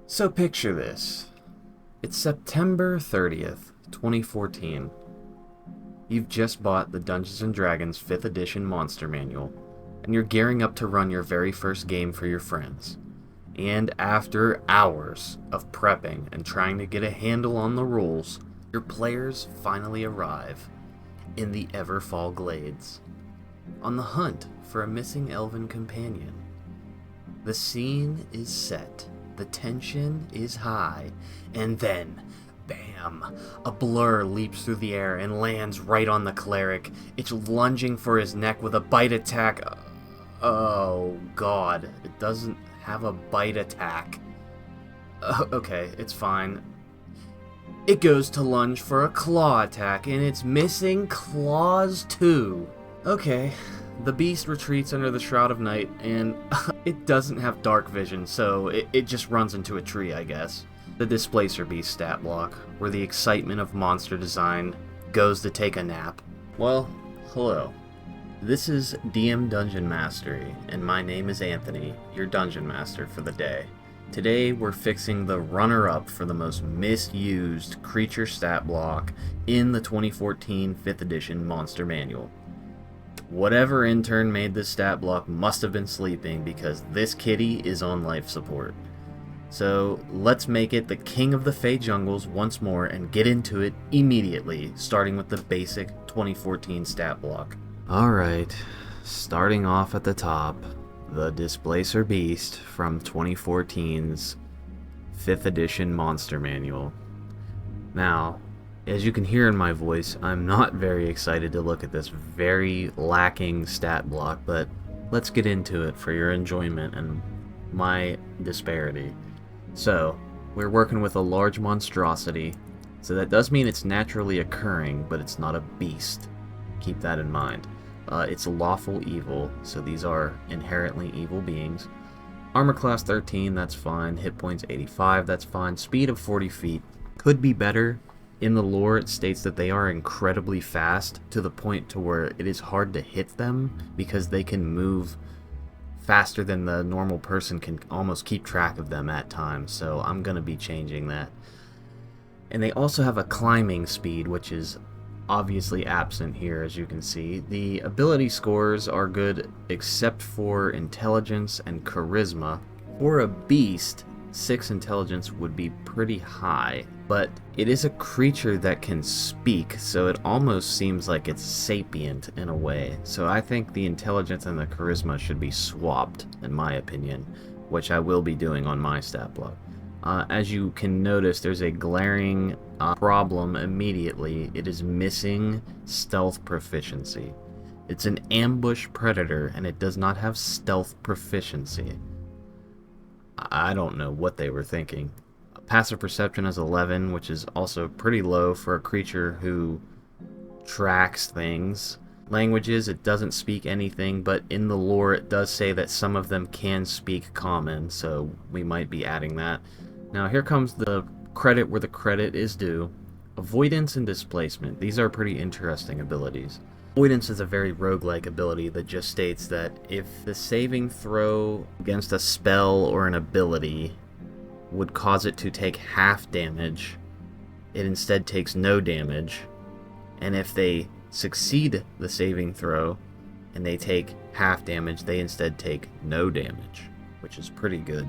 So picture this. It's September 30th, 2014. You've just bought the Dungeons & Dragons 5th edition Monster Manual, and you're gearing up to run your very first game for your friends. And after hours of prepping and trying to get a handle on the rules, your players finally arrive in the Everfall Glades, on the hunt for a missing elven companion. The scene is set, the tension is high, and then, bam, a blur leaps through the air and lands right on the cleric. It's lunging for his neck with a bite attack. Oh god, it doesn't have a bite attack. Okay, it's fine. It goes to lunge for a claw attack, and it's missing claws too. Okay, the beast retreats under the Shroud of Night, and it doesn't have dark vision, so it just runs into a tree, I guess. The Displacer Beast stat block, where the excitement of monster design goes to take a nap. Well, hello. This is DM Dungeon Mastery, and my name is Anthony, your Dungeon Master for the day. Today we're fixing the runner-up for the most misused creature stat block in the 2014 5th edition Monster Manual. Whatever intern made this stat block must have been sleeping, because this kitty is on life support. So let's make it the king of the Fey jungles once more and get into it immediately, starting with the basic 2014 stat block. Alright, starting off at the top, the Displacer Beast from 2014's 5th edition Monster Manual. Now, as you can hear in my voice, I'm not very excited to look at this very lacking stat block, but let's get into it for your enjoyment and my disparity. So, we're working with a large monstrosity, so that does mean it's naturally occurring, but it's not a beast. Keep that in mind. It's lawful evil, so these are inherently evil beings. Armor class 13, that's fine. Hit points 85, that's fine. Speed of 40 feet. Could be better. In the lore, it states that they are incredibly fast, to the point to where it is hard to hit them, because they can move faster than the normal person can almost keep track of them at times, so I'm going to be changing that. And they also have a climbing speed, which is obviously absent here, as you can see. The ability scores are good except for intelligence and charisma. For a beast, 6 intelligence would be pretty high, but it is a creature that can speak, so it almost seems like it's sapient in a way. So I think the intelligence and the charisma should be swapped, in my opinion, which I will be doing on my stat block. As you can notice, there's a glaring problem immediately. It is missing stealth proficiency. It's an ambush predator, and it does not have stealth proficiency. I don't know what they were thinking. Passive perception is 11, which is also pretty low for a creature who tracks things. Languages, it doesn't speak anything, but in the lore it does say that some of them can speak common, so we might be adding that. Now here comes the credit where the credit is due. Avoidance and Displacement. These are pretty interesting abilities. Avoidance is a very roguelike ability that just states that if the saving throw against a spell or an ability would cause it to take half damage, it instead takes no damage. And if they succeed the saving throw and they take half damage, they instead take no damage, which is pretty good.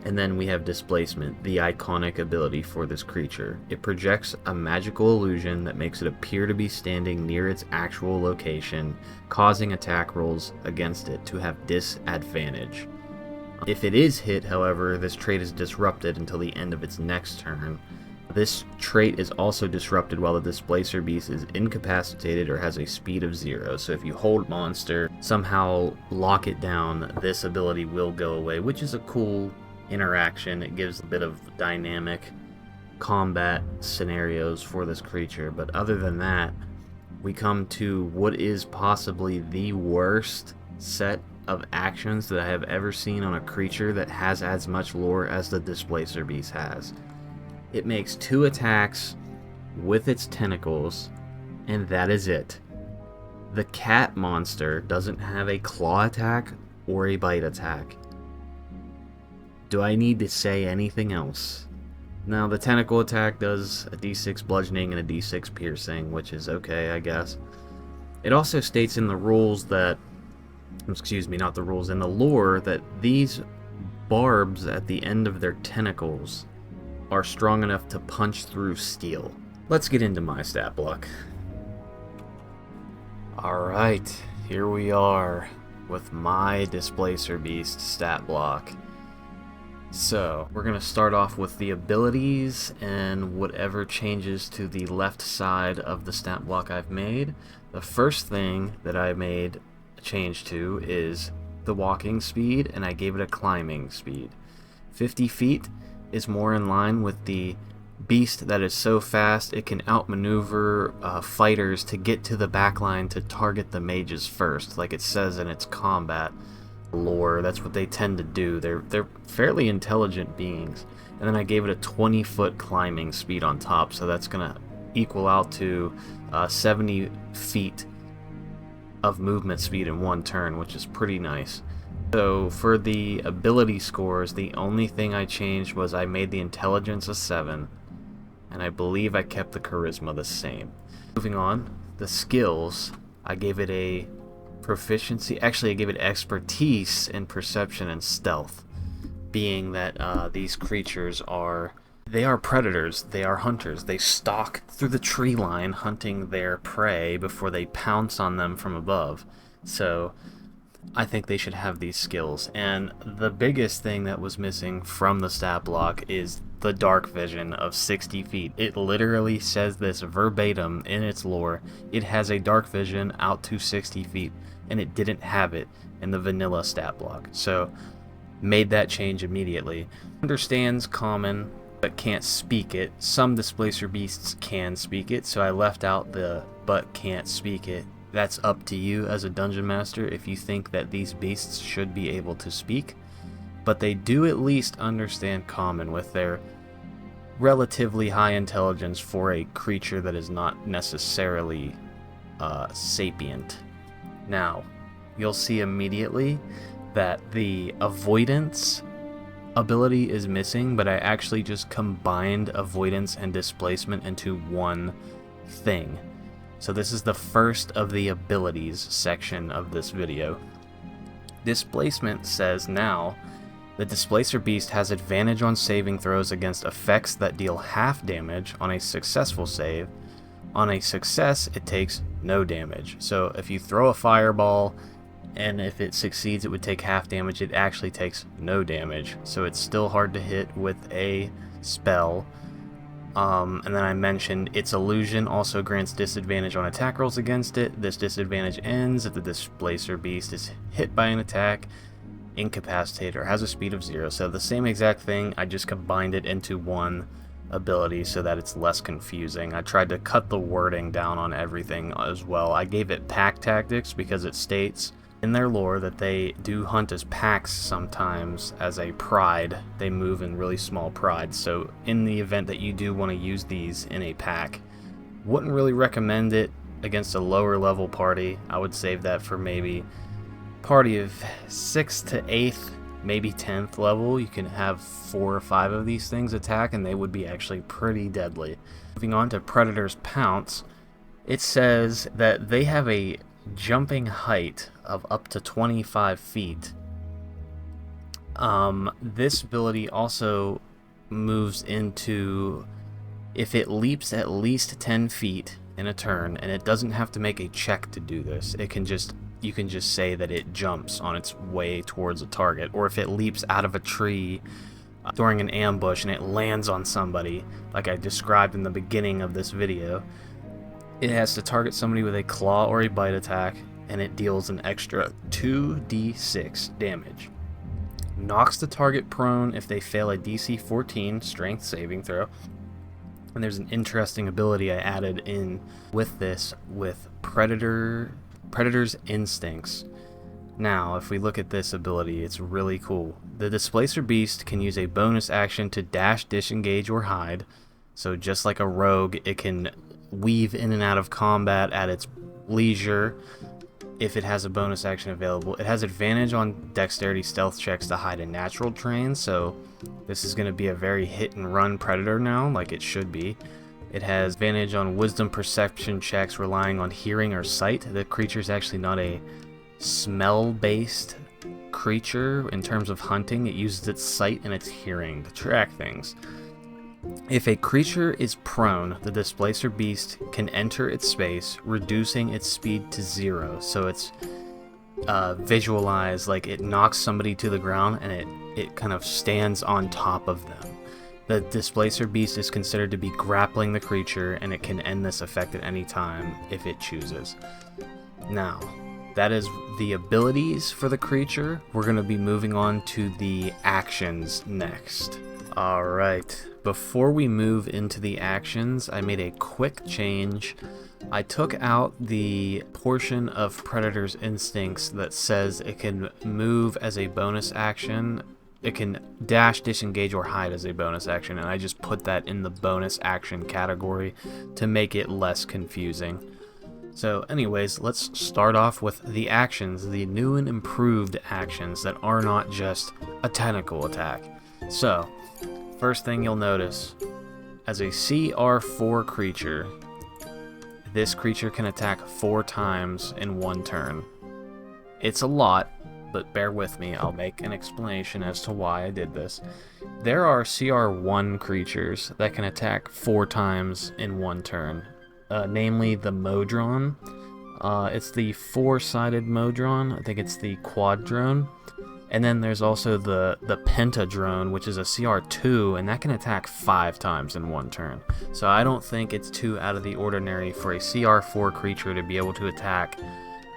And then we have Displacement, the iconic ability for this creature. It projects a magical illusion that makes it appear to be standing near its actual location, causing attack rolls against it to have disadvantage. If it is hit, however, this trait is disrupted until the end of its next turn. This trait is also disrupted while the Displacer Beast is incapacitated or has a speed of 0. So if you hold monster, somehow lock it down, this ability will go away, which is a cool interaction. It gives a bit of dynamic combat scenarios for this creature. But other than that, we come to what is possibly the worst set of actions that I have ever seen on a creature that has as much lore as the Displacer Beast has. It makes 2 attacks with its tentacles, and that is it. The cat monster doesn't have a claw attack or a bite attack. Do I need to say anything else? Now, the tentacle attack does a d6 bludgeoning and a d6 piercing, which is okay, I guess. It also states in the rules that, excuse me, not the rules, in the lore, that these barbs at the end of their tentacles are strong enough to punch through steel. Let's get into my stat block. Alright, here we are with my Displacer Beast stat block. So, we're going to start off with the abilities and whatever changes to the left side of the stat block I've made. The first thing that I made a change to is the walking speed, and I gave it a climbing speed. 50 feet is more in line with the beast that is so fast it can outmaneuver fighters to get to the backline to target the mages first, like it says in its combat lore. That's what they tend to do. They're fairly intelligent beings. And then I gave it a 20-foot climbing speed on top, so that's gonna equal out to 70 feet of movement speed in one turn, which is pretty nice. So for the ability scores, the only thing I changed was I made the intelligence a 7, and I believe I kept the charisma the same. Moving on, the skills, I gave it a proficiency, actually I gave it expertise in perception and stealth, being that these creatures are predators, they are hunters. They stalk through the tree line hunting their prey before they pounce on them from above. So I think they should have these skills. And the biggest thing that was missing from the stat block is the dark vision of 60 feet. It literally says this verbatim in its lore. It has a dark vision out to 60 feet, and it didn't have it in the vanilla stat block. So made that change immediately. Understands common but can't speak it. Some Displacer Beasts can speak it, so I left out the but can't speak it. That's up to you as a dungeon master if you think that these beasts should be able to speak, but they do at least understand common with their relatively high intelligence for a creature that is not necessarily sapient. Now, you'll see immediately that the avoidance ability is missing, but I actually just combined avoidance and displacement into one thing. So this is the first of the abilities section of this video. Displacement says now, the Displacer Beast has advantage on saving throws against effects that deal half damage on a successful save. On a success, it takes no damage. So if you throw a fireball, and if it succeeds it would take half damage, it actually takes no damage. So it's still hard to hit with a spell. And then I mentioned its illusion also grants disadvantage on attack rolls against it. This disadvantage ends if the Displacer Beast is hit by an attack, incapacitated, or has a speed of 0. So the same exact thing, I just combined it into one ability so that it's less confusing. I tried to cut the wording down on everything as well. I gave it pack tactics because it states in their lore that they do hunt as packs sometimes as a pride. They move in really small prides. So in the event that you do want to use these in a pack, wouldn't really recommend it against a lower level party. I would save that for maybe party of 6th to 8th, maybe 10th level. You can have 4 or 5 of these things attack and they would be actually pretty deadly. Moving on to Predator's Pounce, it says that they have a jumping height of up to 25 feet. This ability also moves into if it leaps at least 10 feet in a turn, and it doesn't have to make a check to do this. You can just say that it jumps on its way towards a target, or if it leaps out of a tree during an ambush and it lands on somebody, like I described in the beginning of this video. It has to target somebody with a claw or a bite attack, and it deals an extra 2d6 damage. Knocks the target prone if they fail a DC 14 strength saving throw. And there's an interesting ability I added in with this with Predator's Instincts. Now, if we look at this ability, it's really cool. The Displacer Beast can use a bonus action to dash, disengage, or hide. So just like a rogue, it can weave in and out of combat at its leisure. if it has a bonus action available. It has advantage on dexterity stealth checks to hide a natural terrain, so this is going to be a very hit and run predator now, like it should be. It has advantage on wisdom perception checks relying on hearing or sight. The creature is actually not a smell-based creature in terms of hunting. It uses its sight and its hearing to track things. If a creature is prone, the Displacer Beast can enter its space, reducing its speed to 0. So it's visualized like it knocks somebody to the ground and it kind of stands on top of them. The Displacer Beast is considered to be grappling the creature, and it can end this effect at any time if it chooses. Now, that is the abilities for the creature. We're going to be moving on to the actions next. Alright, before we move into the actions, I made a quick change. I took out the portion of Predator's Instincts that says it can move as a bonus action. It can dash, disengage, or hide as a bonus action, and I just put that in the bonus action category to make it less confusing. So anyways, let's start off with the actions, the new and improved actions that are not just a tentacle attack. So, first thing you'll notice, as a CR4 creature, this creature can attack 4 times in one turn. It's a lot, but bear with me, I'll make an explanation as to why I did this. There are CR1 creatures that can attack 4 times in one turn, namely the Modron. It's the 4-sided Modron, I think it's the Quadrone. And then there's also the Pentadrone, which is a CR2, and that can attack 5 times in one turn. So I don't think it's too out of the ordinary for a CR4 creature to be able to attack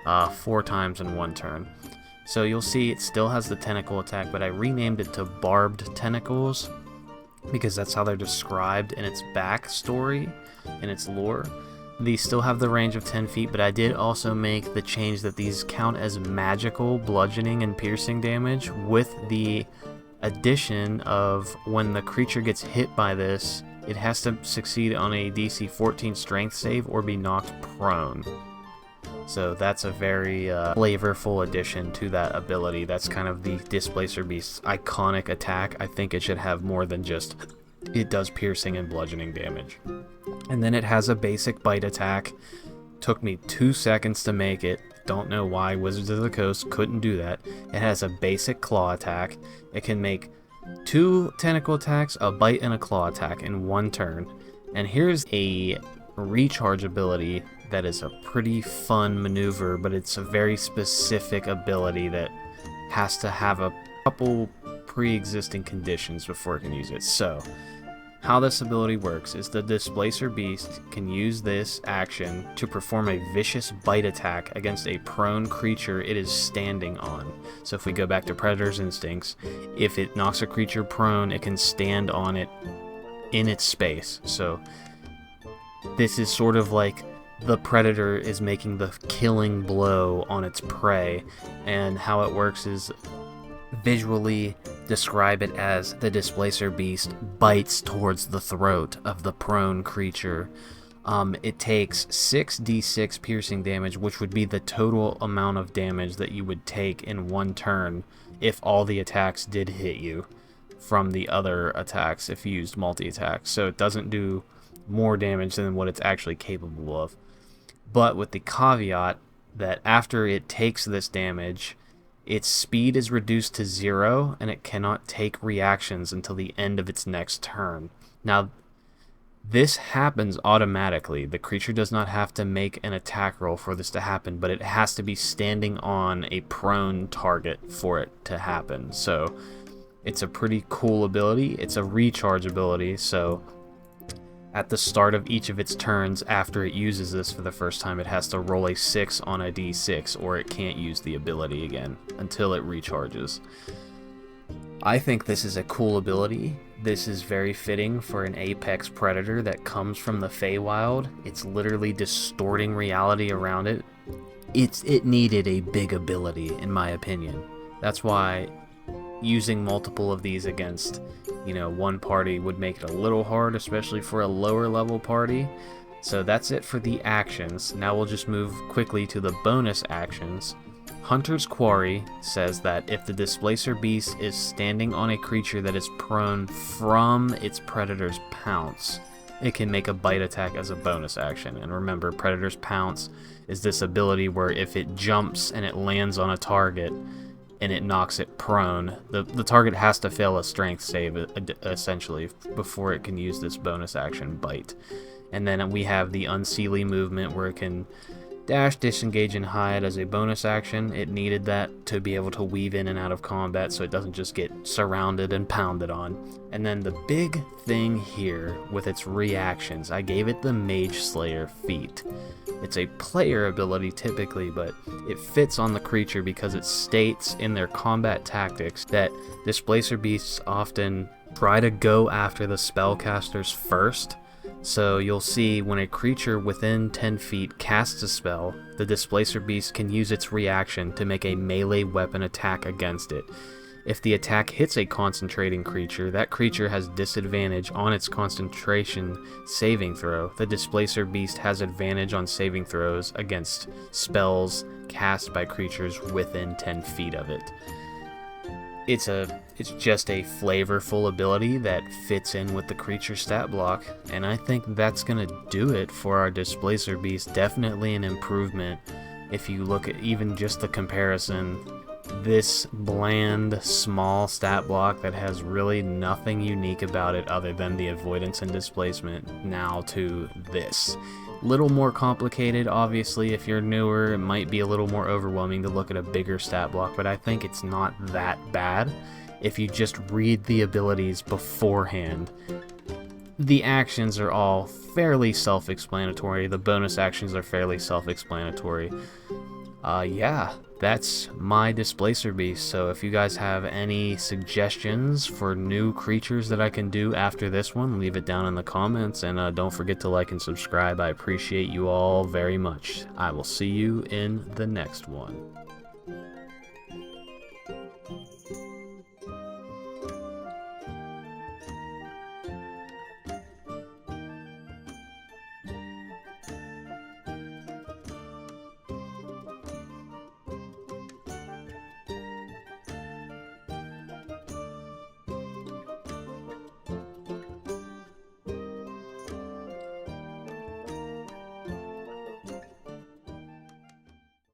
4 times in one turn. So you'll see it still has the tentacle attack, but I renamed it to Barbed Tentacles because that's how they're described in its backstory, in its lore. These still have the range of 10 feet, but I did also make the change that these count as magical bludgeoning and piercing damage, with the addition of when the creature gets hit by this, it has to succeed on a DC 14 strength save or be knocked prone. So that's a very flavorful addition to that ability. That's kind of the Displacer Beast's iconic attack. I think it should have more than just it does piercing and bludgeoning damage. And then it has a basic bite attack. Took me 2 seconds to make it. Don't know why Wizards of the Coast couldn't do that. It has a basic claw attack. It can make 2 tentacle attacks, a bite, and a claw attack in one turn. And here's a recharge ability that is a pretty fun maneuver, but it's a very specific ability that has to have a couple pre-existing conditions before it can use it. So, how this ability works is the Displacer Beast can use this action to perform a vicious bite attack against a prone creature it is standing on. So if we go back to Predator's Instincts, if it knocks a creature prone, it can stand on it in its space. So this is sort of like the predator is making the killing blow on its prey, and how it works is visually describe it as the Displacer Beast bites towards the throat of the prone creature. It takes 6d6 piercing damage, which would be the total amount of damage that you would take in one turn if all the attacks did hit you from the other attacks if you used multi-attacks. So it doesn't do more damage than what it's actually capable of. But with the caveat that after it takes this damage, its speed is reduced to 0, and it cannot take reactions until the end of its next turn. Now, this happens automatically. The creature does not have to make an attack roll for this to happen, but it has to be standing on a prone target for it to happen. So, it's a pretty cool ability. It's a recharge ability, so at the start of each of its turns after it uses this for the first time, it has to roll a 6 on a d6, or it can't use the ability again until it recharges. I think this is a cool ability. This is very fitting for an apex predator that comes from the Feywild. It's literally distorting reality around it. It needed a big ability, in my opinion. That's why using multiple of these against, one party would make it a little hard, especially for a lower level party. So that's it for the actions. Now we'll just move quickly to the bonus actions. Hunter's Quarry says that if the Displacer Beast is standing on a creature that is prone from its predator's pounce, it can make a bite attack as a bonus action. And remember, Predator's Pounce is this ability where if it jumps and it lands on a target and it knocks it prone, the target has to fail a strength save, essentially, before it can use this bonus action bite. And then we have the Unseelie movement where it can dash, disengage, and hide as a bonus action. It needed that to be able to weave in and out of combat so it doesn't just get surrounded and pounded on. And then the big thing here with its reactions, I gave it the Mage Slayer feat. It's a player ability typically, but it fits on the creature because it states in their combat tactics that Displacer Beasts often try to go after the spellcasters first. So you'll see when a creature within 10 feet casts a spell, the Displacer Beast can use its reaction to make a melee weapon attack against it. If the attack hits a concentrating creature, that creature has disadvantage on its concentration saving throw. The Displacer Beast has advantage on saving throws against spells cast by creatures within 10 feet of it. It's just a flavorful ability that fits in with the creature stat block, and I think that's gonna do it for our Displacer Beast. Definitely an improvement if you look at even just the comparison. This bland, small stat block that has really nothing unique about it other than the avoidance and displacement, now to this. Little more complicated, obviously. If you're newer, it might be a little more overwhelming to look at a bigger stat block, but I think it's not that bad if you just read the abilities beforehand. The actions are all fairly self-explanatory. The bonus actions are fairly self-explanatory. Yeah, that's my Displacer Beast. So if you guys have any suggestions for new creatures that I can do after this one, leave it down in the comments, and don't forget to like and subscribe. I appreciate you all very much. I will see you in the next one.